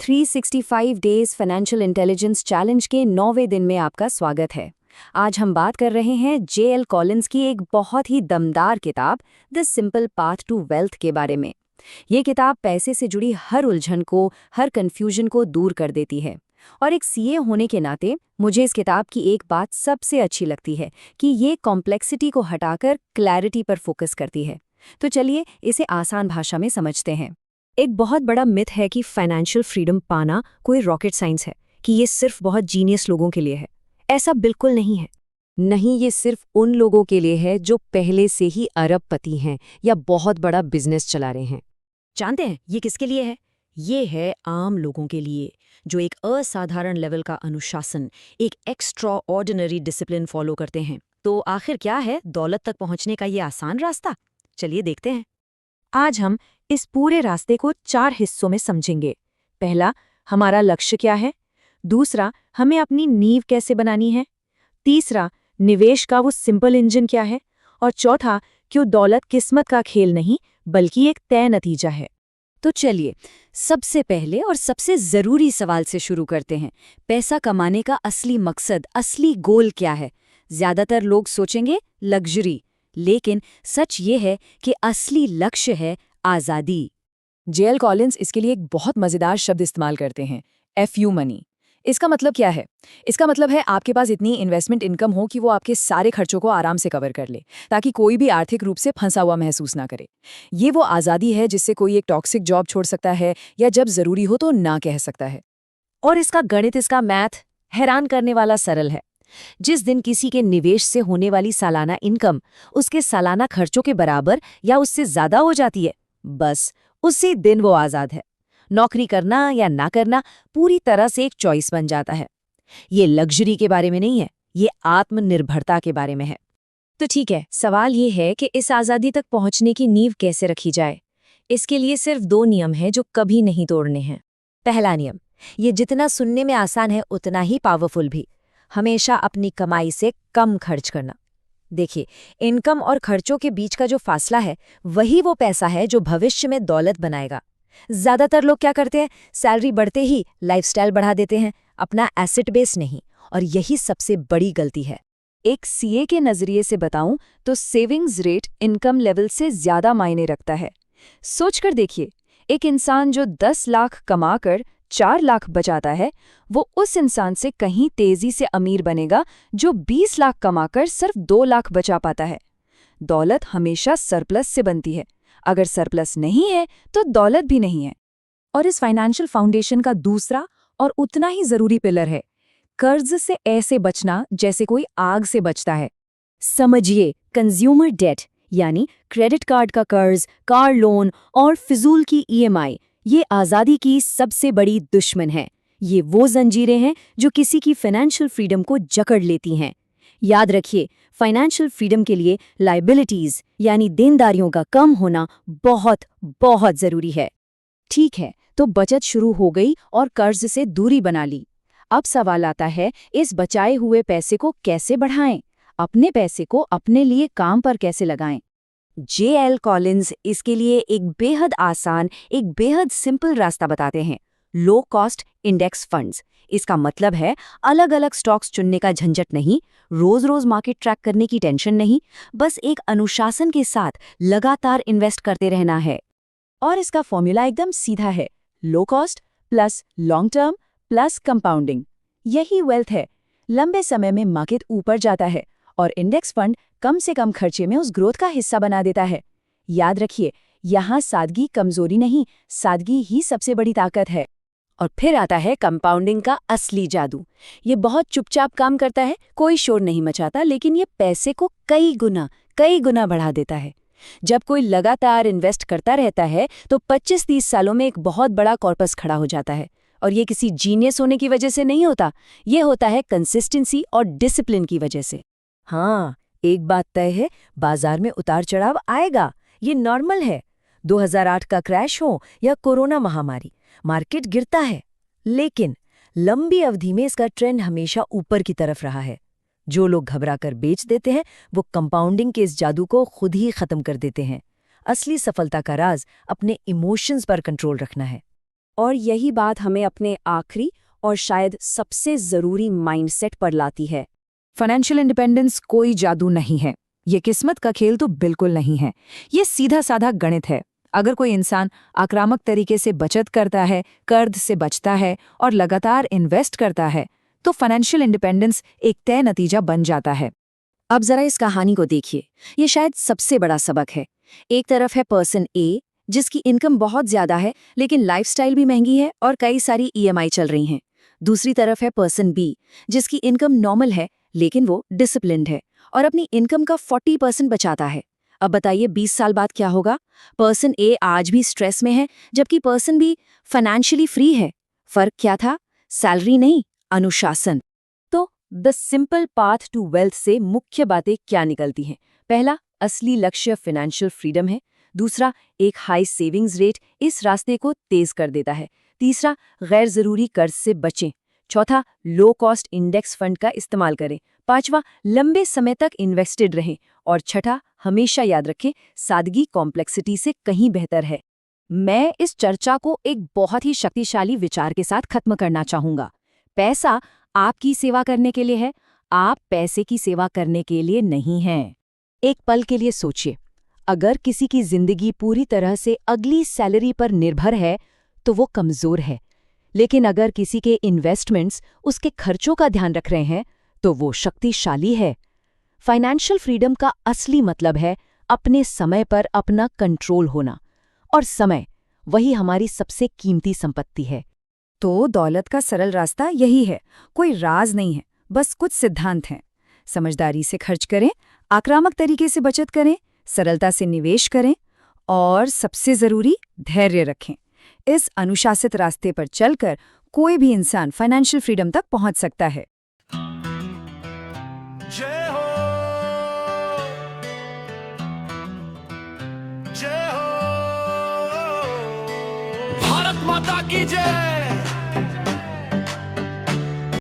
365 days financial intelligence challenge के 9वें दिन में आपका स्वागत है। आज हम बात कर रहे हैं जे.एल. कॉलिंस की एक बहुत ही दमदार किताब the simple path to wealth के बारे में। ये किताब पैसे से जुड़ी हर उलझन को, हर कंफ्यूजन को दूर कर देती है। और एक सीए होने के नाते मुझे इस किताब की एक बात सबसे अच्छी लगती है कि ये कॉम्प्लेक्सिटी को हटाकर क्लैरिटी पर फोकस करती है। तो चलिए इसे आसान भाषा में समझते हैं। एक बहुत बड़ा मिथ है कि फाइनेंशियल फ्रीडम पाना कोई रॉकेट साइंस है, कि ये सिर्फ बहुत जीनियस लोगों के लिए है। ऐसा बिल्कुल नहीं है। नहीं, ये सिर्फ उन लोगों के लिए है जो पहले से ही अरबपति हैं या बहुत बड़ा बिजनेस चला रहे हैं। जानते हैं ये किसके लिए है? ये है आम लोगों के लिए, जो एक असाधारण लेवल का अनुशासन, एक एक्स्ट्रा ऑर्डिनरी डिसिप्लिन फॉलो करते हैं। तो आखिर क्या है दौलत तक पहुंचने का ये आसान रास्ता? चलिए देखते हैं। आज हम इस पूरे रास्ते को 4 हिस्सों में समझेंगे। पहला, हमारा लक्ष्य क्या है। दूसरा, हमें अपनी नींव कैसे बनानी है। तीसरा, निवेश का वो सिंपल इंजन क्या है। और चौथा, क्यों दौलत किस्मत का खेल नहीं बल्कि एक तय नतीजा है। तो चलिए सबसे पहले और सबसे ज़रूरी सवाल से शुरू करते हैं। पैसा कमाने का असली मकसद, असली गोल क्या है? ज़्यादातर लोग सोचेंगे लग्जरी, लेकिन सच ये है कि असली लक्ष्य है आज़ादी। जे.एल. कॉलिंस इसके लिए एक बहुत मज़ेदार शब्द इस्तेमाल करते हैं, FU मनी। इसका मतलब क्या है? इसका मतलब है आपके पास इतनी इन्वेस्टमेंट इनकम हो कि वो आपके सारे खर्चों को आराम से कवर कर ले, ताकि कोई भी आर्थिक रूप से फंसा हुआ महसूस ना करे। ये वो आज़ादी है जिससे कोई एक टॉक्सिक जॉब छोड़ सकता है या जब ज़रूरी हो तो ना कह सकता है। और इसका गणित, इसका मैथ हैरान करने वाला सरल है। जिस दिन किसी के निवेश से होने वाली सालाना इनकम उसके सालाना खर्चों के बराबर या उससे ज़्यादा हो जाती है, बस उसी दिन वो आज़ाद है। नौकरी करना या ना करना पूरी तरह से एक चॉइस बन जाता है। ये लग्जरी के बारे में नहीं है, ये आत्मनिर्भरता के बारे में है। तो ठीक है, सवाल ये है कि इस आज़ादी तक पहुंचने की नींव कैसे रखी जाए। इसके लिए सिर्फ 2 नियम हैं जो कभी नहीं तोड़ने हैं। पहला नियम, ये जितना सुनने में आसान है उतना ही पावरफुल भी। हमेशा अपनी कमाई से कम खर्च करना। देखिए, इनकम और खर्चों के बीच का जो फासला है वही वो पैसा है जो भविष्य में दौलत बनाएगा। ज्यादातर लोग क्या करते हैं, सैलरी बढ़ते ही लाइफस्टाइल बढ़ा देते हैं, अपना एसेट बेस नहीं। और यही सबसे बड़ी गलती है। एक सीए के नजरिए से बताऊं तो सेविंग्स रेट इनकम लेवल से ज्यादा मायने रखता है। सोचकर देखिए, एक इंसान जो 10 लाख कमाकर 4 लाख बचाता है, वो उस इंसान से कहीं तेजी से अमीर बनेगा जो 20 लाख कमाकर सिर्फ 2 लाख बचा पाता है। दौलत हमेशा सरप्लस से बनती है। अगर सरप्लस नहीं है तो दौलत भी नहीं है। और इस फाइनेंशियल फाउंडेशन का दूसरा और उतना ही जरूरी पिलर है कर्ज से ऐसे बचना जैसे कोई आग से बचता है। समझिए, कंज्यूमर डेट यानी क्रेडिट कार्ड का कर्ज, कार लोन और फिजूल की ईएमआई, ये आज़ादी की सबसे बड़ी दुश्मन है। ये वो जंजीरें हैं जो किसी की फाइनेंशियल फ्रीडम को जकड़ लेती हैं। याद रखिए, फाइनेंशियल फ्रीडम के लिए लायबिलिटीज यानी देनदारियों का कम होना बहुत बहुत जरूरी है। ठीक है, तो बचत शुरू हो गई और कर्ज से दूरी बना ली। अब सवाल आता है, इस बचाए हुए पैसे को कैसे बढ़ाएं? अपने पैसे को अपने लिए काम पर कैसे लगाएं? जे.एल. कॉलिंस इसके लिए एक बेहद आसान, एक बेहद सिंपल रास्ता बताते हैं, लो कॉस्ट इंडेक्स फंड्स। इसका मतलब है अलग अलग स्टॉक्स चुनने का झंझट नहीं, रोज रोज मार्केट ट्रैक करने की टेंशन नहीं, बस एक अनुशासन के साथ लगातार इन्वेस्ट करते रहना है। और इसका फॉर्मूला एकदम सीधा है, low cost plus long term plus compounding. यही वेल्थ है। लंबे समय में मार्केट ऊपर जाता है और इंडेक्स फंड कम से कम खर्चे में उस ग्रोथ का हिस्सा बना देता है। याद रखिए, यहाँ सादगी कमजोरी नहीं, सादगी ही सबसे बड़ी ताकत है। और फिर आता है कंपाउंडिंग का असली जादू। ये बहुत चुपचाप काम करता है, कोई शोर नहीं मचाता, लेकिन ये पैसे को कई गुना बढ़ा देता है। जब कोई लगातार इन्वेस्ट करता रहता है तो 25-30 सालों में एक बहुत बड़ा कॉर्पस खड़ा हो जाता है। और ये किसी जीनियस होने की वजह से नहीं होता, ये होता है कंसिस्टेंसी और डिसिप्लिन की वजह से। हाँ, एक बात तय है, बाजार में उतार चढ़ाव आएगा, ये नॉर्मल है। 2008 का क्रैश हो या कोरोना महामारी, मार्केट गिरता है, लेकिन लंबी अवधि में इसका ट्रेंड हमेशा ऊपर की तरफ रहा है। जो लोग घबराकर बेच देते हैं वो कंपाउंडिंग के इस जादू को खुद ही खत्म कर देते हैं। असली सफलता का राज अपने इमोशंस पर कंट्रोल रखना है। और यही बात हमें अपने आखिरी और शायद सबसे ज़रूरी माइंडसेट पर लाती है। फाइनेंशियल इंडिपेंडेंस कोई जादू नहीं है, ये किस्मत का खेल तो बिल्कुल नहीं है। ये सीधा साधा गणित है। अगर कोई इंसान आक्रामक तरीके से बचत करता है, कर्ज से बचता है और लगातार इन्वेस्ट करता है, तो फाइनेंशियल इंडिपेंडेंस एक तय नतीजा बन जाता है। अब जरा इस कहानी को देखिए, ये शायद सबसे बड़ा सबक है। एक तरफ है पर्सन ए, जिसकी इनकम बहुत ज्यादा है लेकिन लाइफस्टाइल भी महंगी है और कई सारी ईएमआई चल रही हैं। दूसरी तरफ है पर्सन बी, जिसकी इनकम नॉर्मल है लेकिन वो डिसिप्लिन्ड है और अपनी इनकम का 40% बचाता है। अब बताइए 20 साल बाद क्या होगा? पर्सन ए आज भी स्ट्रेस में है जबकि पर्सन बी फाइनेंशियली फ्री है। फर्क क्या था? सैलरी नहीं, अनुशासन। तो the simple path to wealth से मुख्य बातें क्या निकलती हैं? पहला, असली लक्ष्य फाइनेंशियल फ्रीडम है। दूसरा, एक हाई सेविंग्स रेट इस रास्ते को तेज कर देता है। तीसरा, गैर जरूरी कर्ज से बचें। चौथा, लो कॉस्ट इंडेक्स फंड का इस्तेमाल करें। पांचवा, लंबे समय तक इन्वेस्टेड रहें। और छठा, हमेशा याद रखें, सादगी कॉम्प्लेक्सिटी से कहीं बेहतर है। मैं इस चर्चा को एक बहुत ही शक्तिशाली विचार के साथ खत्म करना चाहूंगा। पैसा आपकी सेवा करने के लिए है, आप पैसे की सेवा करने के लिए नहीं हैं। एक पल के लिए सोचिए, अगर किसी की जिंदगी पूरी तरह से अगली सैलरी पर निर्भर है तो वो कमजोर है, लेकिन अगर किसी के इन्वेस्टमेंट्स उसके खर्चों का ध्यान रख रहे हैं तो वो शक्तिशाली है। फाइनेंशियल फ्रीडम का असली मतलब है अपने समय पर अपना कंट्रोल होना, और समय वही हमारी सबसे कीमती संपत्ति है। तो दौलत का सरल रास्ता यही है, कोई राज नहीं है, बस कुछ सिद्धांत हैं। समझदारी से खर्च करें, आक्रामक तरीके से बचत करें, सरलता से निवेश करें और सबसे जरूरी धैर्य रखें। इस अनुशासित रास्ते पर चलकर कोई भी इंसान फाइनेंशियल फ्रीडम तक पहुंच सकता है। जय हो, जय हो, भारत माता की जय।